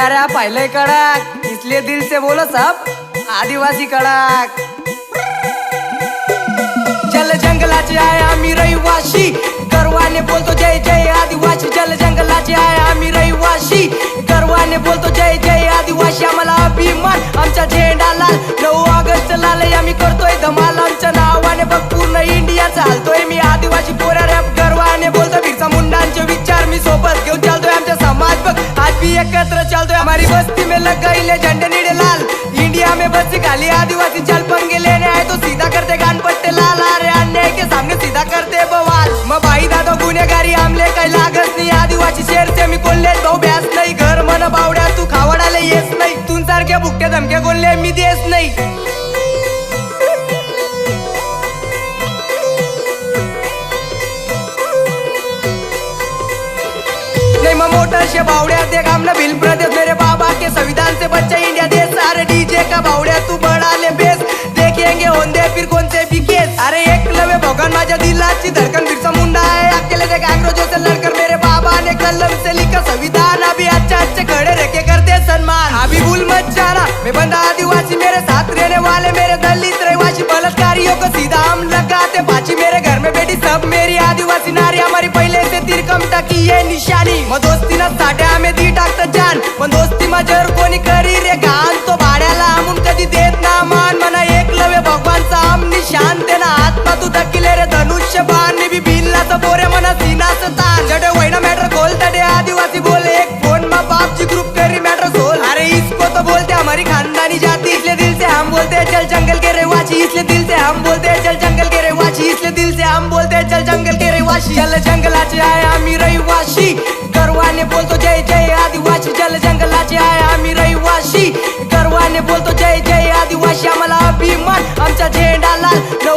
लाऱ्या पाहिले कड़क, इसलिए दिल से बोलो सब आदिवासी कड़क। जल जंगलाचे आहे आम्ही रहिवाशी, गर्वाने बोलतो जय जय आदिवासी। जल जंगलाचे आहे आम्ही रहिवाशी, गर्वाने बोलतो जय जय आदिवासी। आम्हाला अभिमान आमचा झेंडा लाल, 9 ऑगस्ट लाल आम्ही करतोय धमाल। आमच्या नावाने बघ पूर्ण इंडिया चालतोय, मी आदिवासी पोरा रॅप गर्वाने बोलतो। बिरसा मुंडांचे विचार मी सोबत घेऊन चालतोय, आमचा समाज बघ आज भी एकत्र चलतोय। हमारी बस्ती में लग गईले झंडे नीले लाल, इंडिया में बस्ती खाली आदिवासी चल पंगे लेने आए तो सीधा करते कान पट्टे लाल। अरे अन्याय के सामने सीधा करते बवाल, मग भाई दादा गुन्हेगारी आमले काही लागत नाही। आदिवासी शेर से मी कोल्हे भाऊ ब्यास नाही, घर मन बावड्या तू खावडाले येस नाही। तुम सारख्या भुकटे धमके कोल्हे मी देस नाही। नहीं मैं मोटर से बावड़िया देख हमने भील प्रदेश, मेरे बाबा के संविधान से बच्चा इंडिया देश। अरे डीजे का बावड़िया तू बढ़ा ले बेस, देखेंगे होंदे फिर कौन से भी केस। अरे एकलव्य भगवान माझ्या दिलाची धड़कन, बिरसा मुंडा है अकेले देख अंग्रेजों से लड़कर। मेरे बाबा ने कलम से लिखा संविधान, अभी अच्छा अच्छे खड़े रह के करते सम्मान। अभी भूल मत जाना मैं बंदा आदिवासी, मेरे साथ रहने वाले मेरे दलित रहिवासी। बलात्कारियों को सीधा हम लगाते फांसी, मेरे घर में बेटी सब मेरी आदिवासी नारी। हमारी पहले से तिरकमटा की ये निशानी, मग दोस्तीना साठ्या आम्ही दी टाकत जान। पण दोस्ती माझ्यावर कोणी करी रे घाण, तो भाड्याला आमून कधी देत ना मान। मना एकलव्य भगवानचा आम निशान, तेना आत्मा तू दकिले रे धनुष्य बाण। मी भी भिलनाचं बोरे मना सीनाचं ताण, जडे वैना मॅटर खोल तडे आदिवासी बोले। एक फोन मा बाप जी ग्रुप करी मॅटर सोल। अरे इसको तो बोलते हमारी खानदानी जाति, इसलिए दिल से हम बोलते हैं चल जंगल के रहवासी। इसलिए दिल से हम बोलते हैं चल जंगल के रहवासी, इसलिए दिल से हम बोलते हैं चल जंगल के रहवासी। जल जंगलाचे आहे आम्ही रहिवाशी, गर्वाने बोलतो जय जय आदिवासी। जल जंगलाचे आहे आम्ही रहिवाशी, गर्वाने बोलतो जय जय आदिवासी। आम्हाला अभिमान आमचा झेंडा लाल, 9